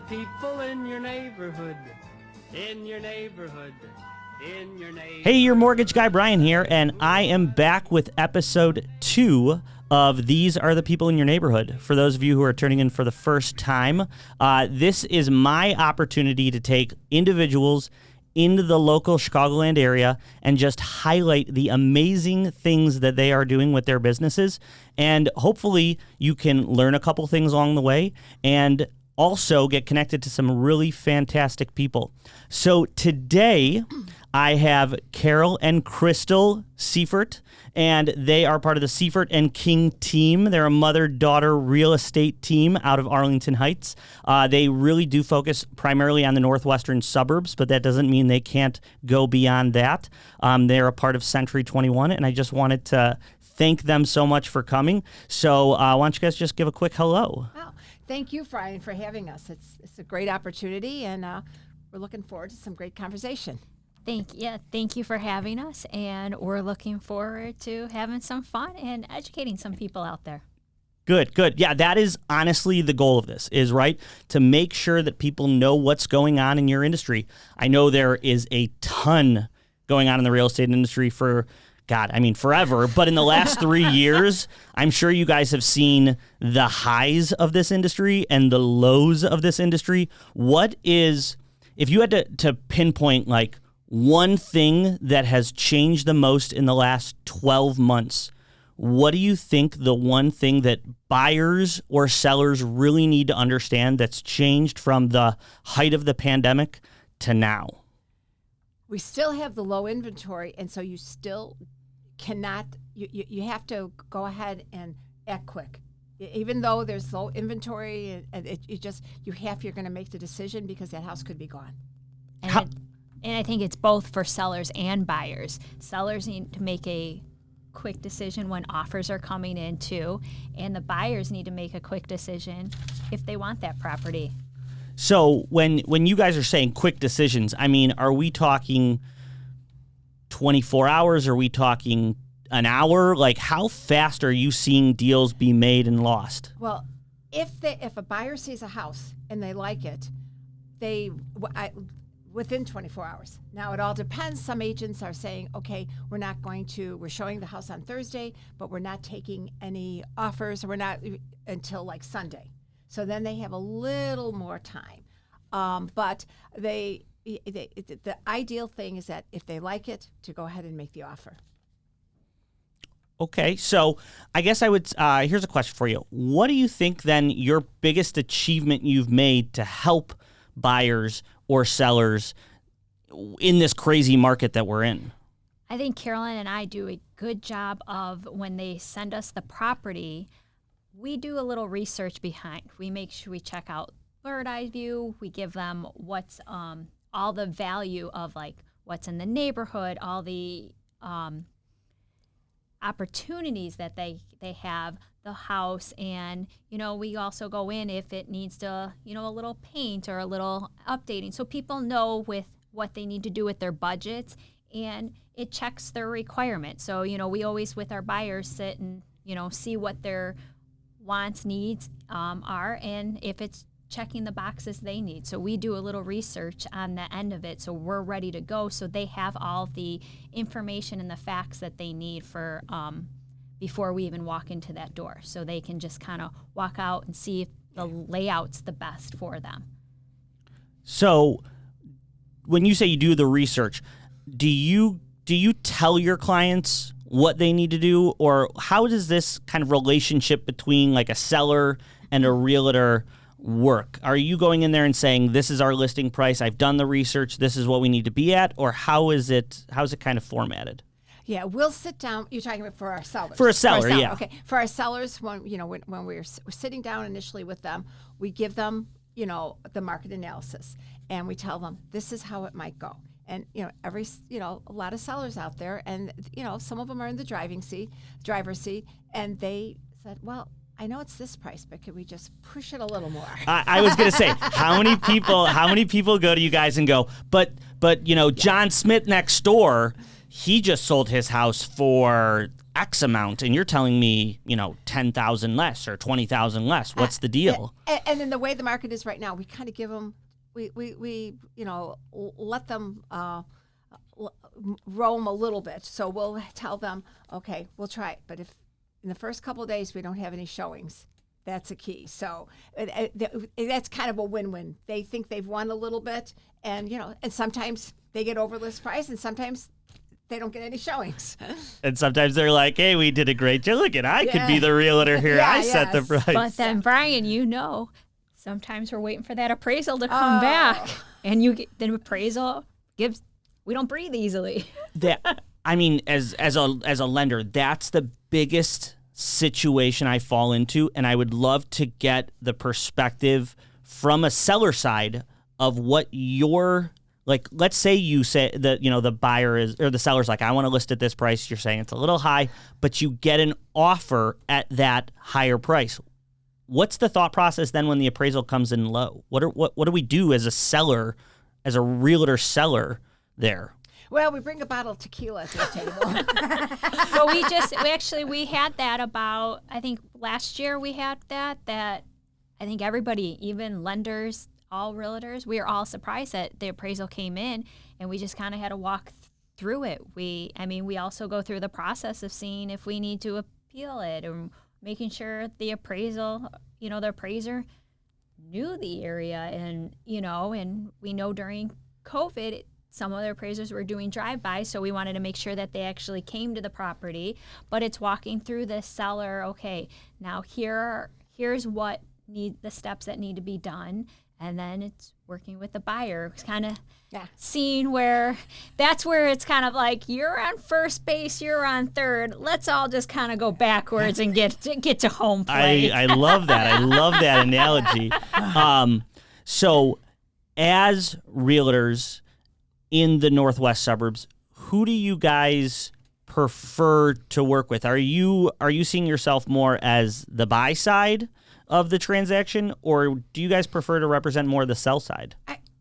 people in your neighborhood, in your neighborhood, in your neighborhood. Hey, your mortgage guy Brian here, and I am back with episode 2 of These Are the People in Your Neighborhood. For those of you who are turning in for the first time, this is my opportunity to take individuals into the local Chicagoland area and just highlight the amazing things that they are doing with their businesses. And hopefully you can learn a couple things along the way and also get connected to some really fantastic people. So today I have Carol and Krystle Seifert, and they are part of the Seifert and King team. They're a mother-daughter real estate team out of Arlington Heights. They really do focus primarily on the northwestern suburbs, but that doesn't mean they can't go beyond that. They're a part of Century 21, and I just wanted to thank them so much for coming. So why don't you guys just give a quick hello? Wow. Thank you, Brian, for having us. It's a great opportunity, and we're looking forward to some great conversation. Thank you for having us, and we're looking forward to having some fun and educating some people out there. Good. Yeah, that is honestly the goal of this, is right, to make sure that people know what's going on in your industry. I know there is a ton going on in the real estate industry for, forever. But in the last 3 years, I'm sure you guys have seen the highs of this industry and the lows of this industry. If you had to pinpoint like one thing that has changed the most in the last 12 months, what do you think the one thing that buyers or sellers really need to understand that's changed from the height of the pandemic to now? We still have the low inventory, and so you still cannot, you have to go ahead and act quick. Even though there's low inventory, you're going to make the decision because that house could be gone. And I think it's both for sellers and buyers. Sellers need to make a quick decision when offers are coming in too, and the buyers need to make a quick decision if they want that property. So when you guys are saying quick decisions, are we talking 24 hours? Are we talking an hour? Like, how fast are you seeing deals be made and lost? Well, if a buyer sees a house and they like it, within 24 hours. Now, it all depends. Some agents are saying, okay, we're showing the house on Thursday, but we're not taking any offers, or we're not until like Sunday. So then they have a little more time. But the ideal thing is that if they like it, to go ahead and make the offer. Okay, so I guess I would, here's a question for you. What do you think then your biggest achievement you've made to help buyers or sellers in this crazy market that we're in? I think Carolyn and I do a good job of, when they send us the property, we do a little research behind. We make sure we check out bird eye view. We give them what's all the value of like what's in the neighborhood, all the opportunities that they have, the house, and we also go in if it needs to, a little paint or a little updating, so people know with what they need to do with their budgets, and it checks their requirements. So we always with our buyers sit and see what their wants, needs are, and if it's checking the boxes they need. So we do a little research on the end of it, so we're ready to go, so they have all the information and the facts that they need for before we even walk into that door, so they can just kind of walk out and see if the layout's the best for them. So when you say you do the research, do you tell your clients what they need to do, or how does this kind of relationship between like a seller and a realtor work? Are you going in there and saying, this is our listing price, I've done the research, this is what we need to be at, or how's it kind of formatted? Yeah, we'll sit down. You're talking about for our sellers. For a seller, yeah. Okay, for our sellers, when we're sitting down initially with them, we give them the market analysis, and we tell them this is how it might go. And a lot of sellers out there, and some of them are in the driver's seat, and they said, well, I know it's this price, but could we just push it a little more? I was going to say, how many people go to you guys and go, but John Smith next door, he just sold his house for X amount, and you're telling me, 10,000 less or 20,000 less. What's the deal? And in the way the market is right now, we kind of give them, we let them roam a little bit. So we'll tell them, okay, we'll try it. But if in the first couple of days we don't have any showings, that's a key. So that's kind of a win-win. They think they've won a little bit, and and sometimes they get over list price, and sometimes they don't get any showings. And sometimes they're like, hey, we did a great job. Look, and I could be the realtor here. I set the price. But then, Brian, sometimes we're waiting for that appraisal to come back. And the appraisal gives, we don't breathe easily. As a lender, that's the biggest situation I fall into. And I would love to get the perspective from a seller side of what your, like, let's say you say that, the buyer is, or the seller's like, I want to list at this price. You're saying it's a little high, but you get an offer at that higher price. What's the thought process then when the appraisal comes in low? What do we do as a seller, as a realtor seller there? Well, we bring a bottle of tequila to the table. Well, we had that about, I think last year we had that I think everybody, even lenders, all realtors, we were all surprised that the appraisal came in, and we just kind of had to walk through it. We also go through the process of seeing if we need to appeal it, or making sure the appraisal, the appraiser knew the area, and we know during COVID, some of the appraisers were doing drive-bys, so we wanted to make sure that they actually came to the property. But it's walking through the seller, okay, now here's what the steps that need to be done. And then it's working with the buyer. It's kind of seeing that's where it's kind of like, you're on first base, you're on third. Let's all just kind of go backwards and get to home plate. I love that. I love that analogy. So as realtors in the northwest suburbs, who do you guys prefer to work with? Are you seeing yourself more as the buy side of the transaction, or do you guys prefer to represent more the sell side?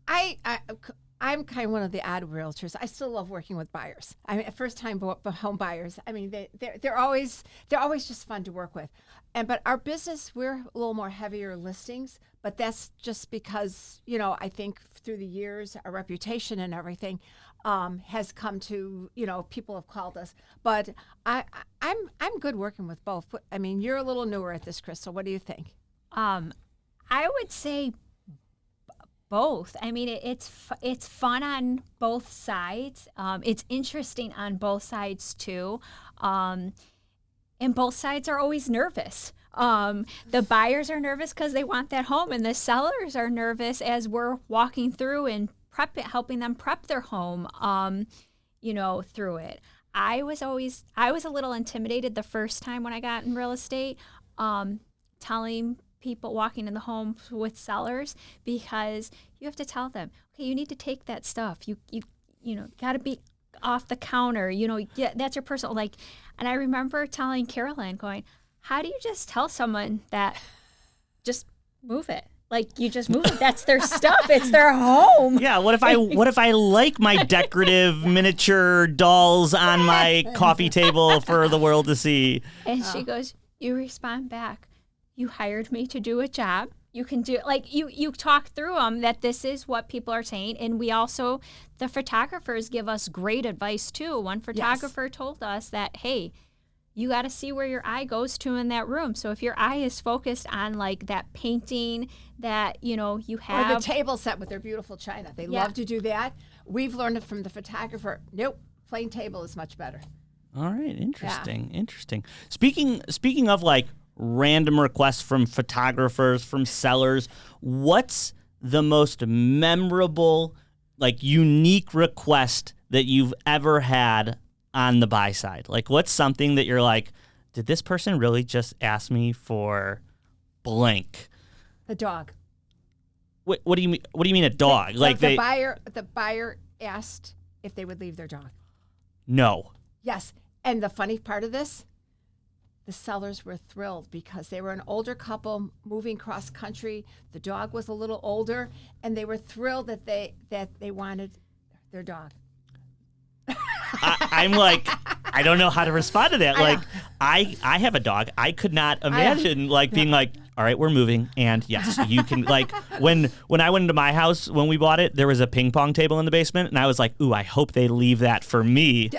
I'm kind of one of the odd realtors. I still love working with buyers. First time home buyers. They're always just fun to work with. But our business, we're a little more heavier listings, but that's just because, I think through the years, our reputation and everything has come to, people have called us. But I'm good working with both. You're a little newer at this, Krystle. What do you think? I would say both. It's fun on both sides. It's interesting on both sides too. And both sides are always nervous. The buyers are nervous because they want that home, and the sellers are nervous as we're walking through and helping them prep their home, through it. I was a little intimidated the first time when I got in real estate, telling people walking in the home with sellers, because you have to tell them, okay, you need to take that stuff. You got to be off the counter. That's your personal, and I remember telling Carolyn, going, how do you just tell someone that just move it? You just move it. That's their stuff. It's their home. Yeah. What if I like my decorative miniature dolls on my coffee table for the world to see? And she goes, you respond back, you hired me to do a job. You can do you talk through them that this is what people are saying. And we also, the photographers give us great advice too. One photographer told us that, hey, you got to see where your eye goes to in that room. So if your eye is focused on that painting that, you have. Or the table set with their beautiful china. They love to do that. We've learned it from the photographer. Nope, plain table is much better. All right, interesting, interesting. Speaking of random requests from photographers, from sellers, what's the most memorable, unique request that you've ever had on the buy side? What's something that you're like, did this person really just ask me for blank? The dog. What do you mean? What do you mean a dog? The buyer asked if they would leave their dog. No. Yes, and the funny part of this, the sellers were thrilled because they were an older couple moving cross country. The dog was a little older, and they were thrilled that they wanted their dog. I'm like, I don't know how to respond to that. Like, I have a dog. I could not imagine being like, all right, we're moving, and yes, you can. Like when I went into my house when we bought it, there was a ping pong table in the basement, and I was like, ooh, I hope they leave that for me.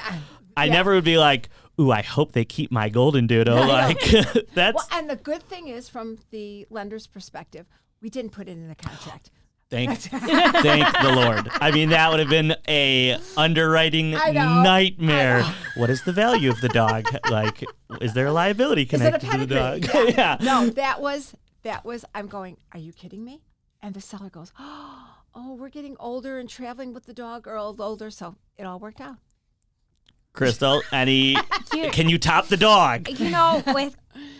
I never would be like, ooh, I hope they keep my golden doodle. Like that's. Well, and the good thing is, from the lender's perspective, we didn't put it in the contract. Thank the Lord. I mean, that would have been a underwriting nightmare. What is the value of the dog? Like, is there a liability connected to the dog? Yeah. No, that was. I'm going, are you kidding me? And the seller goes, oh, we're getting older and traveling with the dog are older, so it all worked out. Krystle, can you top the dog? You know, with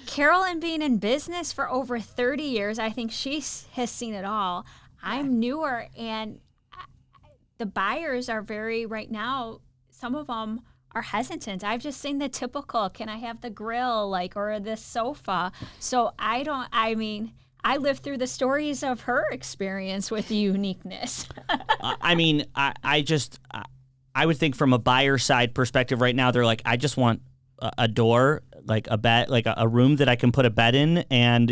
Carolyn being in business for over 30 years, I think she has seen it all. I'm newer, and the buyers are right now, some of them are hesitant. I've just seen the typical, can I have the grill, or this sofa? So I lived through the stories of her experience with uniqueness. I would think from a buyer side perspective right now, they're like, I just want a door, like a bed, like a room that I can put a bed in. And,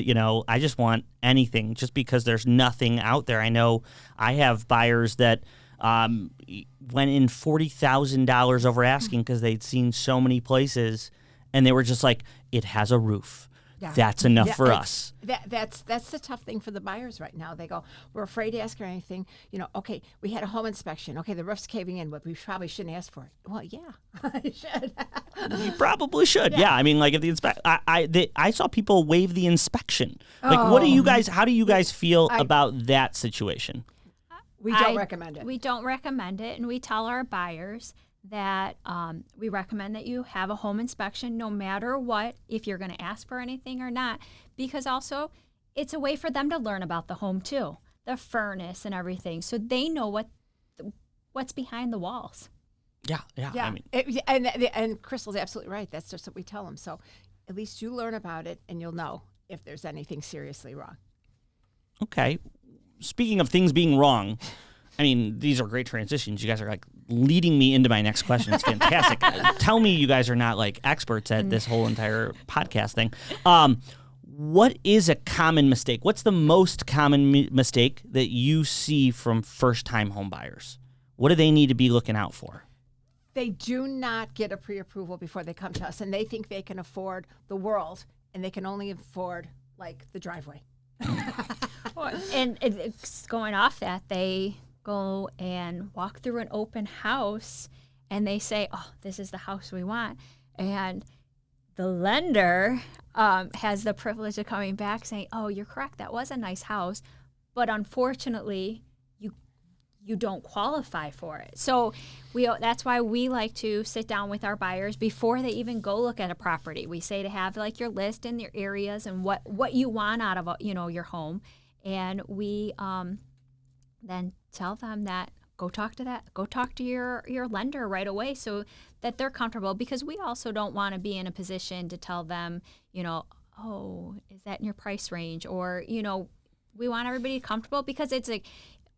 I just want anything just because there's nothing out there. I know I have buyers that went in $40,000 over asking because they'd seen so many places and they were just like, it has a roof. Yeah. That's enough for us. That's the tough thing for the buyers right now. They go, we're afraid to ask her anything. Okay, we had a home inspection. Okay, the roof's caving in, but we probably shouldn't ask for it. Well, yeah, you should. You probably should. Yeah. I mean, like if the I saw people waive the inspection. Like, what do you guys? How do you guys feel about that situation? We don't recommend it. We don't recommend it, and we tell our buyers that we recommend that you have a home inspection no matter what, if you're going to ask for anything or not, because also it's a way for them to learn about the home too, the furnace and everything, so they know what's behind the walls. Yeah. I mean, and Krystle's absolutely right. That's just what we tell them. So at least you learn about it, and you'll know if there's anything seriously wrong. Okay. Speaking of things being wrong, I mean, these are great transitions. You guys are like leading me into my next question. It's fantastic. Tell me you guys are not like experts at this whole entire podcast thing. What is a common mistake? What's the most common mistake that you see from first-time home buyers? What do they need to be looking out for? They do not get a pre-approval before they come to us, and they think they can afford the world, and they can only afford, the driveway. And it's going off that, they go and walk through an open house and they say, oh, this is the house we want. And the lender has the privilege of coming back saying, oh, you're correct, that was a nice house, but unfortunately you don't qualify for it. So that's why we like to sit down with our buyers before they even go look at a property. We say to have your list and your areas and what you want out of your home, and we then tell them that go talk to your lender right away so that they're comfortable, because we also don't want to be in a position to tell them, oh, is that in your price range? Or, we want everybody comfortable, because it's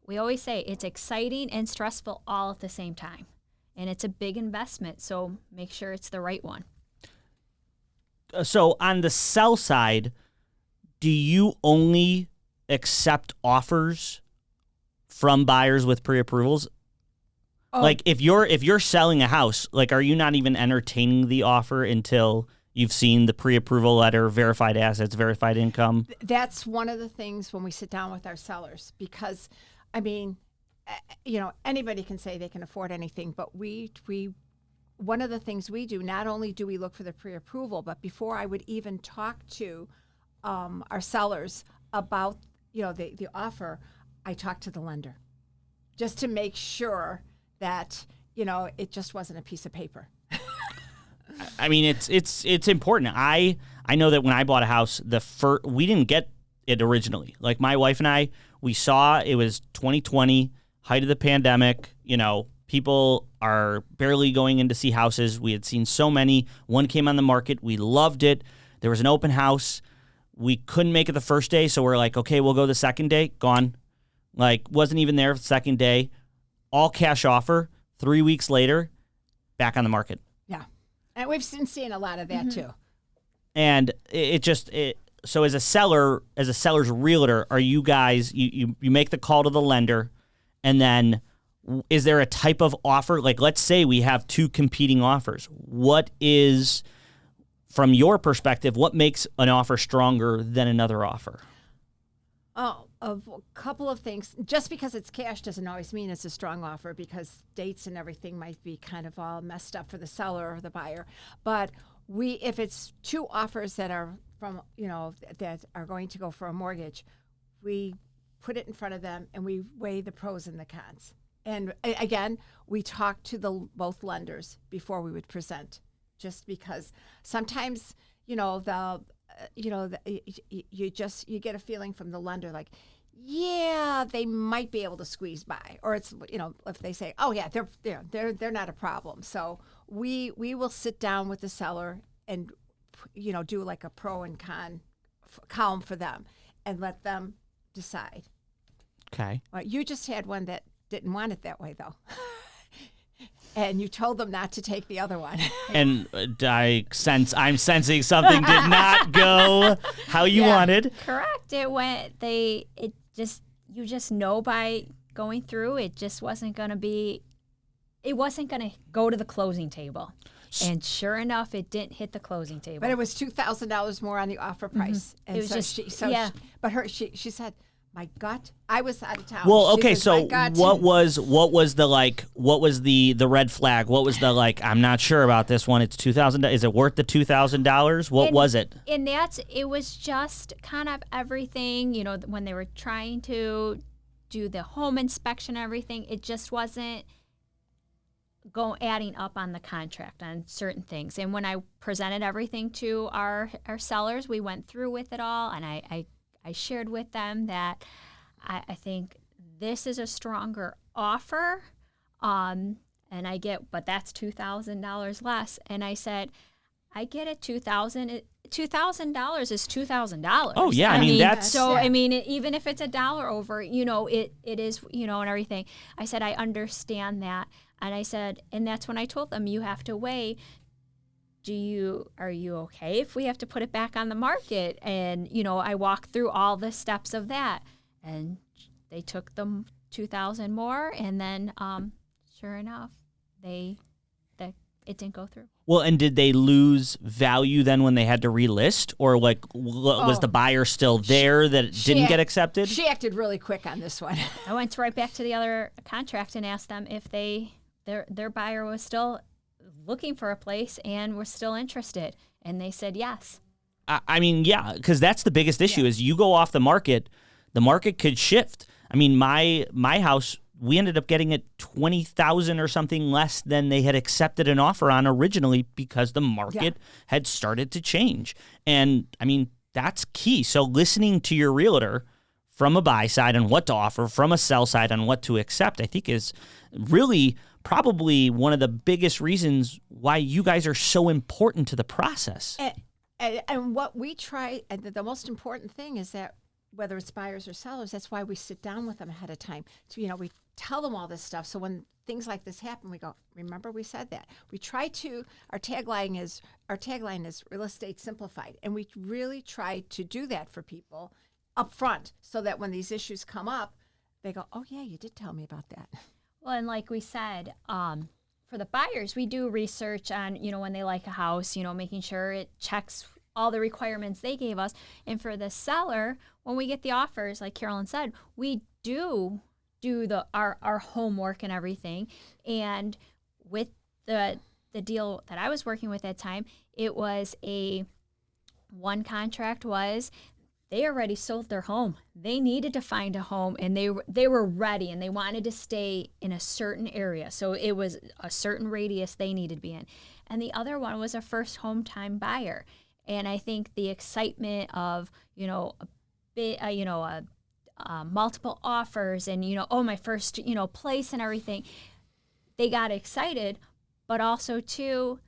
we always say it's exciting and stressful all at the same time. And it's a big investment, so make sure it's the right one. So on the sell side, do you only accept offers from buyers with pre-approvals? Oh. Like if you're selling a house, are you not even entertaining the offer until you've seen the pre-approval letter, verified assets, verified income? That's one of the things when we sit down with our sellers, because anybody can say they can afford anything, but one of the things we do, not only do we look for the pre-approval, but before I would even talk to our sellers about the offer, I talk to the lender just to make sure that it just wasn't a piece of paper. I mean, it's important. I know that when I bought a house, we didn't get it originally. Like my wife and I, we saw it was 2020, height of the pandemic. People are barely going in to see houses. We had seen so many. One came on the market. We loved it. There was an open house. We couldn't make it the first day, so we're like, okay, we'll go the second day. Gone. Wasn't even there for the second day. All cash offer. 3 weeks later, back on the market. Yeah. And we've been seeing a lot of that too. And so as a seller's realtor, are you guys, you make the call to the lender, and then is there a type of offer? Like, let's say we have two competing offers. What is, from your perspective, what makes an offer stronger than another offer? Oh, a couple of things. Just because it's cash doesn't always mean it's a strong offer, because dates and everything might be kind of all messed up for the seller or the buyer. But if it's two offers that are from, that are going to go for a mortgage, we put it in front of them and we weigh the pros and the cons. And again, we talk to both lenders before we would present, just because sometimes, you get a feeling from the lender like, yeah, they might be able to squeeze by, or it's, if they say, oh yeah, they're not a problem. So we will sit down with the seller and, do like a pro and con column for them and let them decide. Okay. Well, you just had one that didn't want it that way though. And you told them not to take the other one. And I'm sensing something did not go how you wanted. Correct. You just know by going through, it just wasn't going to go to the closing table. And sure enough, it didn't hit the closing table. But it was $2,000 more on the offer price. Mm-hmm. And it was she said, my gut, I was out of town. Well, She okay, says, so "My gut." what was the red flag? What was the I'm not sure about this one. It's $2,000. Is it worth the $2,000? What was it? And it was just kind of everything, when they were trying to do the home inspection and everything, it just wasn't adding up on the contract on certain things. And when I presented everything to our sellers, we went through with it all, and I shared with them that I think this is a stronger offer, but that's $2,000 less. And I said, I get it, $2,000 is $2,000. Oh yeah, I mean that's so. I mean, even if it's $1 over, it is, and everything. I said I understand that, and I said, and that's when I told them, you have to weigh. Are you okay if we have to put it back on the market? And, I walked through all the steps of that, and they took them $2,000 more. And then, sure enough, it didn't go through. Well, and did they lose value then when they had to relist, or was the buyer still there that it didn't get accepted? She acted really quick on this one. I went right back to the other contract and asked them if their buyer was still looking for a place and were still interested, and they said yes. I mean, yeah, because that's the biggest issue is you go off the market could shift. I mean, my house, we ended up getting it $20,000 or something less than they had accepted an offer on originally, because the market had started to change. And I mean, that's key. So listening to your realtor from a buy side on what to offer, from a sell side on what to accept, I think is really probably one of the biggest reasons why you guys are so important to the process. And what we try, and the most important thing is that whether it's buyers or sellers, that's why we sit down with them ahead of time. So, we tell them all this stuff. So when things like this happen, we go, remember we said that. We try to, our tagline is real estate simplified. And we really try to do that for people up front, so that when these issues come up, they go, oh yeah, you did tell me about that. Well, and like we said, for the buyers, we do research on, when they like a house, making sure it checks all the requirements they gave us. And for the seller, when we get the offers, like Carolyn said, we do our homework and everything. And with the deal that I was working with at the time, it was one contract was, they already sold their home. They needed to find a home, and they were ready, and they wanted to stay in a certain area. So it was a certain radius they needed to be in. And the other one was a first home time buyer. And I think the excitement of, multiple offers and, my first, place and everything, they got excited, but also too,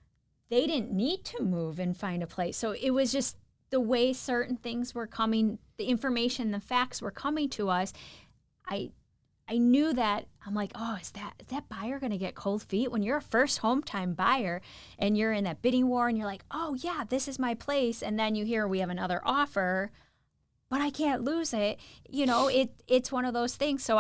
they didn't need to move and find a place. So it was just the way certain things were coming, the information, the facts were coming to us. I knew that I'm like, oh, is that buyer going to get cold feet when you're a first home time buyer and you're in that bidding war and you're like, oh yeah, this is my place. And then you hear we have another offer, but I can't lose it. You know, it's one of those things. So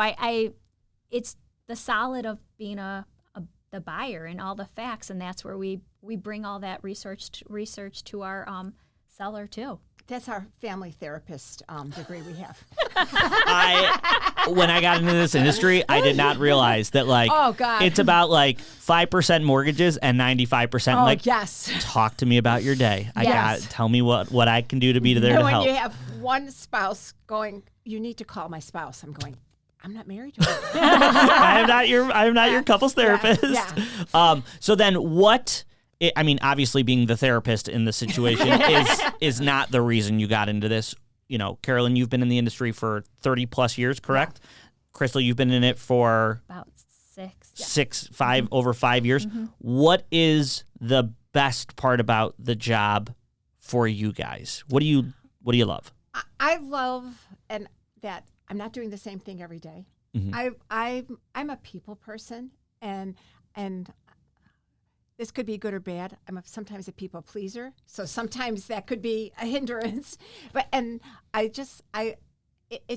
it's the solid of being the buyer and all the facts. And that's where we bring all that research to our seller too. That's our family therapist degree we have. When I got into this industry, I did not realize that Oh, God. it's about 5% mortgages and 95% yes. talk to me about your day. Yes. Tell me what I can do to be there And to when help. you have one spouse going, you need to call my spouse. I'm going, I'm not married to her. I am not your couples therapist. Yeah. So then what? I mean, obviously, being the therapist in the situation is not the reason you got into this. You know, Carolyn, you've been in the industry for 30 plus years, correct? Yeah. Krystle, you've been in it for about 6. Over 5 years. Mm-hmm. What is the best part about the job for you guys? What do you love? I love that I'm not doing the same thing every day. Mm-hmm. I'm a people person, and this could be good or bad. I'm sometimes a people pleaser, so sometimes that could be a hindrance. But it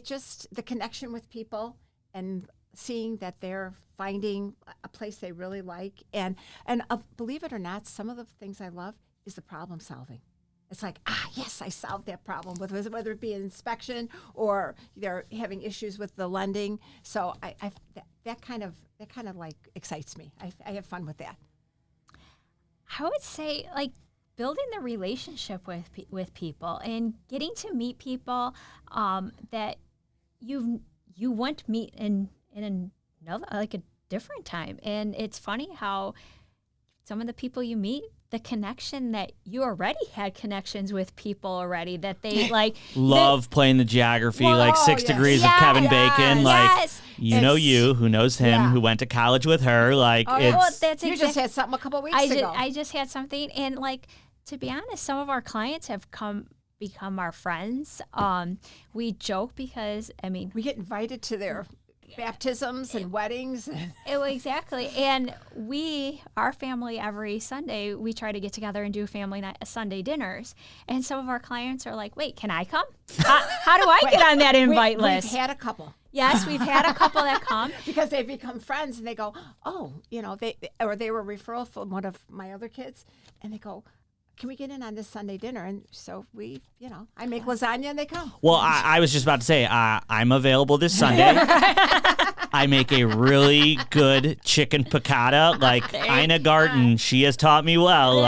just the connection with people and seeing that they're finding a place they really like, and believe it or not, some of the things I love is the problem solving. It's like, yes, I solved that problem, whether it be an inspection or they're having issues with the lending. So that kind of excites me. I have fun with that. I would say building the relationship with people and getting to meet people that you wouldn't meet in another a different time. And it's funny how some of the people you meet, the connection that you already had connections with people already that they love playing the geography, 6 yes. degrees of Kevin Bacon, yes. who knows him, who went to college with her, that's you just had something a couple of weeks ago. I just had something, and to be honest, some of our clients have become our friends. We joke because we get invited to their baptisms and weddings. Exactly. And our family, every Sunday, we try to get together and do family Sunday dinners. And some of our clients are like, wait, can I come? How do I get on that invite list? We've had a couple. Yes, we've had a couple that come. Because they become friends and they go, they were referral from one of my other kids, and they go, can we get in on this Sunday dinner? And so I make lasagna and they come. Well, I was just about to say, I'm available this Sunday. I make a really good chicken piccata. Ina Garten, she has taught me well.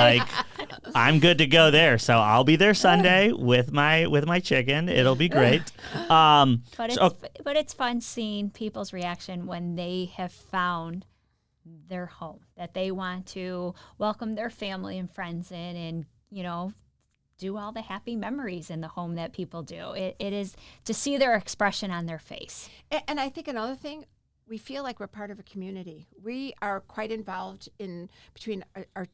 I'm good to go there. So I'll be there Sunday with my chicken. It'll be great. But it's fun seeing people's reaction when they have found their home, that they want to welcome their family and friends in and, do all the happy memories in the home that people do. It is to see their expression on their face. And I think another thing, we feel like we're part of a community. We are quite involved between our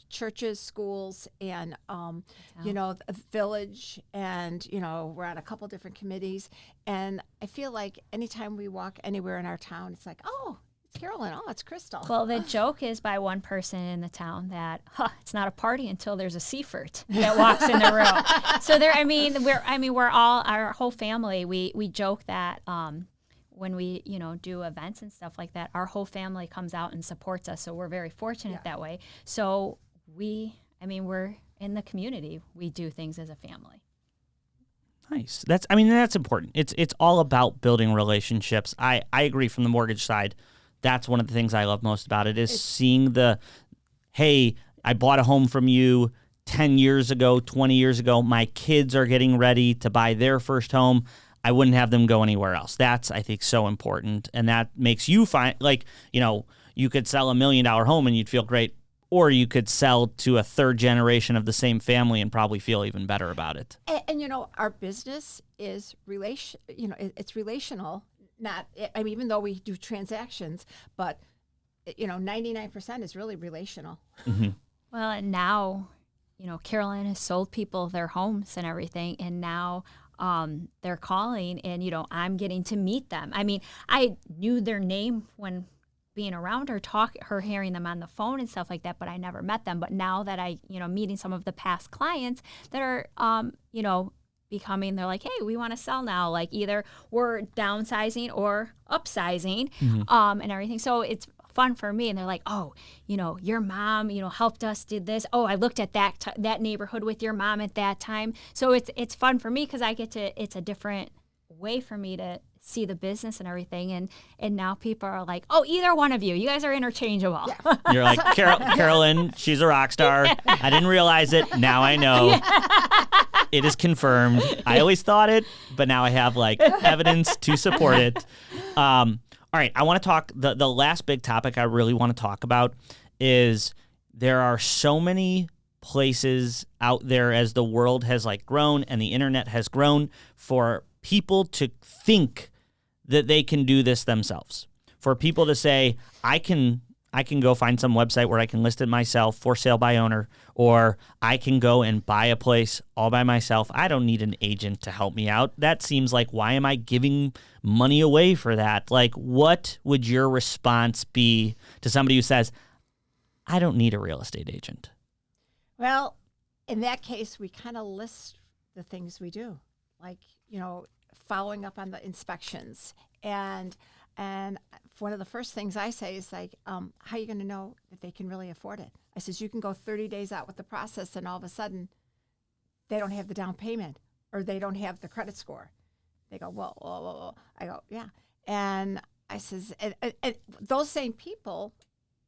churches, schools, and the village, and we're on a couple different committees. And I feel like anytime we walk anywhere in our town, it's like, oh, it's Carolyn. Oh, it's Krystle. Well, the joke is by one person in the town that it's not a party until there's a Seifert that walks in the room. So we're all, our whole family. We joke that when we do events and stuff like that, our whole family comes out and supports us. So we're very fortunate that way. So we're in the community. We do things as a family. Nice. That's important. It's all about building relationships. I agree from the mortgage side. That's one of the things I love most about it is seeing hey, I bought a home from you 10 years ago, 20 years ago. My kids are getting ready to buy their first home. I wouldn't have them go anywhere else. That's, I think, so important. And that makes you find, you could sell $1 million home and you'd feel great. Or you could sell to a third generation of the same family and probably feel even better about it. And our business is it's relational. Even though we do transactions, but 99% is really relational. Mm-hmm. Well, and now, Carolyn has sold people their homes and everything, and now they're calling and, I'm getting to meet them. I mean, I knew their name when being around her, hearing them on the phone and stuff like that, but I never met them. But now that I, meeting some of the past clients that are, they're like, hey, we want to sell now. Like either we're downsizing or upsizing, and everything. So it's fun for me. And they're like, oh, your mom, helped us, did this. Oh, I looked at that neighborhood with your mom at that time. So it's fun for me because it's a different way for me to see the business and everything. And now people are like, oh, either one of you guys are interchangeable. Yeah. You're like, Carolyn, she's a rock star. I didn't realize it. Now I know. It is confirmed. I always thought it, but now I have evidence to support it. All right, I want to talk, the last big topic I really want to talk about is there are so many places out there as the world has grown and the internet has grown for people to think that they can do this themselves. For people to say, I can go find some website where I can list it myself, for sale by owner, or I can go and buy a place all by myself. I don't need an agent to help me out. That seems like, why am I giving money away for that? What would your response be to somebody who says, I don't need a real estate agent? Well, in that case, we kind of list the things we do, following up on the inspections. And one of the first things I say is how are you going to know that they can really afford it? I says, you can go 30 days out with the process and all of a sudden they don't have the down payment or they don't have the credit score. They go, whoa. I go, yeah. And I says, and those same people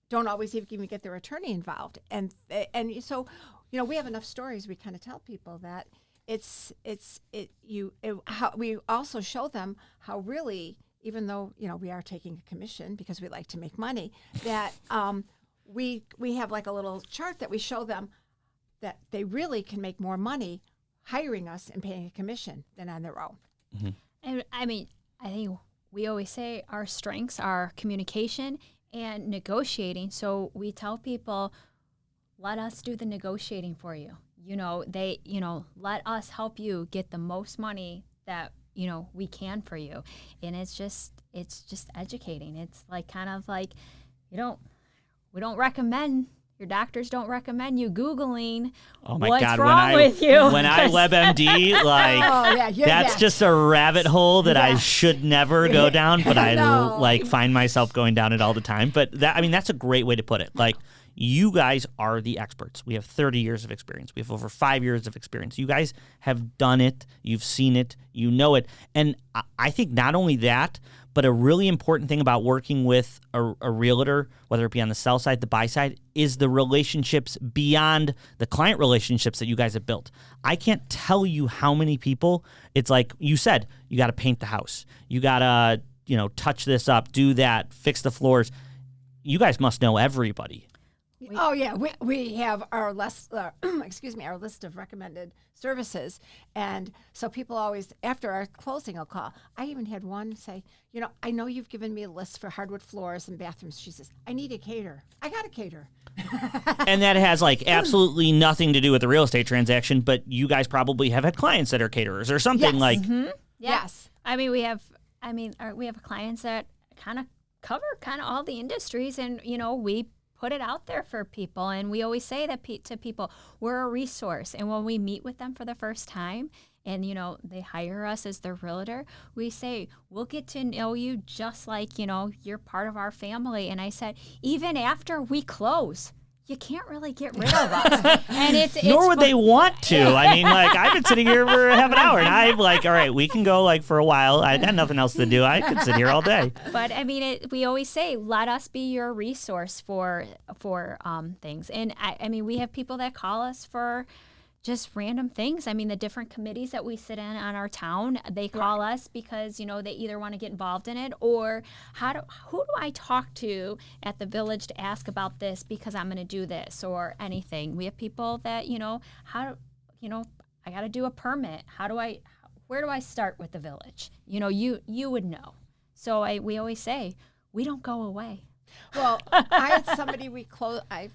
don't always even get their attorney involved. And so, we have enough stories. We kind of tell people that we also show them how really, even though, we are taking a commission because we like to make money, that we have a little chart that we show them that they really can make more money hiring us and paying a commission than on their own. Mm-hmm. And I think we always say our strengths are communication and negotiating. So we tell people, let us do the negotiating for you. Let us help you get the most money that, we can for you. And it's just educating. It's we don't recommend, your doctors don't recommend you Googling what's wrong with you. When I WebMD, that's just a rabbit hole that I should never go down, but I find myself going down it all the time. But that's a great way to put it. You guys are the experts. We have 30 years of experience. We have over 5 years of experience. You guys have done it. You've seen it. You know it. And I think not only that, but a really important thing about working with a realtor, whether it be on the sell side, the buy side, is the relationships beyond the client relationships that you guys have built. I can't tell you how many people, it's like you said, you got to paint the house. You got to, touch this up, do that, fix the floors. You guys must know everybody. We have our list. Our list of recommended services, and so people always after our closing will call. I even had one say, I know you've given me a list for hardwood floors and bathrooms. She says, I need a caterer. I got a caterer. And that has absolutely nothing to do with the real estate transaction, but you guys probably have had clients that are caterers or something Mm-hmm. Yeah. Yes. We have clients that kind of cover all the industries, and we put it out there for people. And we always say that to people, we're a resource. And when we meet with them for the first time and, they hire us as their realtor, we say, we'll get to know you just like, you're part of our family. And I said, even after we close, you can't really get rid of us. And nor would they want to. I've been sitting here for half an hour and I'm all right, we can go for a while. I got nothing else to do. I could sit here all day. But we always say, let us be your resource for things. And we have people that call us for just random things. The different committees that we sit in on our town, they call us because, they either want to get involved in it or who do I talk to at the village to ask about this because I'm going to do this or anything. We have people that, I got to do a permit. Where do I start with the village? You would know. So we always say, we don't go away. Well, I had somebody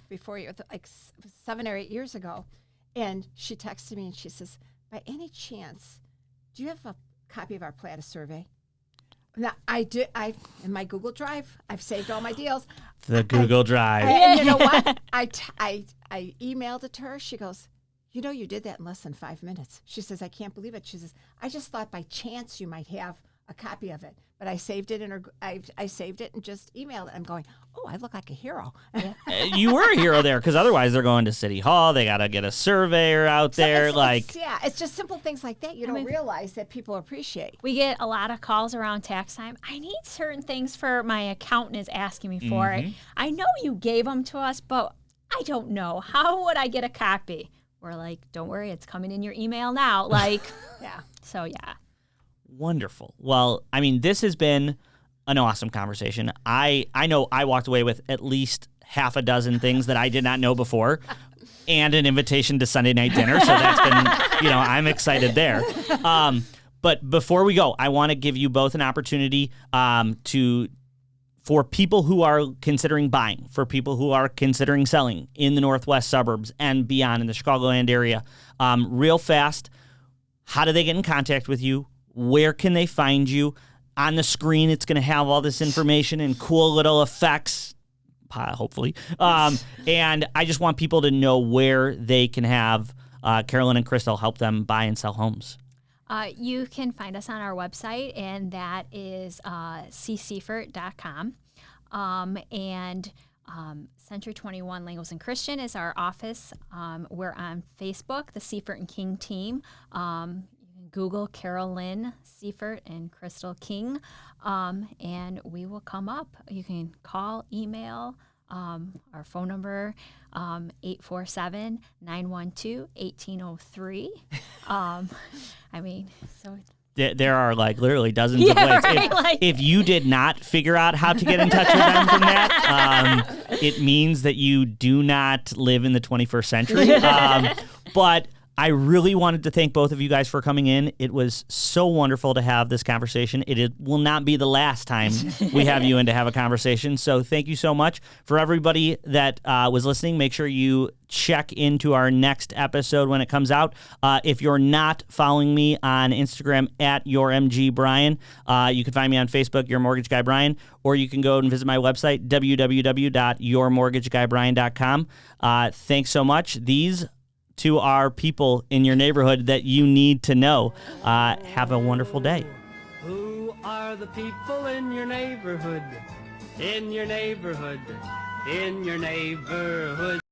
before you, 7 or 8 years ago, and she texted me and she says, by any chance, do you have a copy of our Plata survey? Now, I do. In my Google Drive, I've saved all my deals. The Google Drive. And you know what? I emailed it to her. She goes, you know, you did that in less than 5 minutes. She says, I can't believe it. She says, I just thought by chance you might have a copy of it, but I saved it in her. I saved it and just emailed it. I'm going, oh, I look like a hero. You were a hero there, because otherwise they're going to City Hall. They got to get a surveyor out there. It's just simple things like that. You don't realize that people appreciate. We get a lot of calls around tax time. I need certain things for my accountant is asking me for it. I know you gave them to us, but I don't know. How would I get a copy? We're like, don't worry, it's coming in your email now. Yeah. So yeah. Wonderful. Well, I mean, this has been an awesome conversation. I know I walked away with at least half a dozen things that I did not know before, and an invitation to Sunday night dinner. So that's been, I'm excited there. But before we go, I want to give you both an opportunity for people who are considering buying, for people who are considering selling in the northwest suburbs and beyond in the Chicagoland area. Real fast, how do they get in contact with you? Where can they find you? On the screen, it's going to have all this information and cool little effects, hopefully. And I just want people to know where they can have Carolyn and Krystle help them buy and sell homes. You can find us on our website, and that is cseifert.com. Century 21 Langos and Christian is our office. We're on Facebook, the Seifert and King team. Google Carolyn Seifert and Krystle King, and we will come up. You can call, email, our phone number, 847-912-1803. There are literally dozens of ways. Right, if you did not figure out how to get in touch with them from that, it means that you do not live in the 21st century. But I really wanted to thank both of you guys for coming in. It was so wonderful to have this conversation. It will not be the last time we have you in to have a conversation. So thank you so much. For everybody that was listening, make sure you check into our next episode when it comes out. If you're not following me on Instagram at YourMGBrian, you can find me on Facebook, Your Mortgage Guy Brian, or you can go and visit my website, www.yourmortgageguybrian.com. Thanks so much. These two are people in your neighborhood that you need to know. Have a wonderful day. Who are the people in your neighborhood? In your neighborhood. In your neighborhood.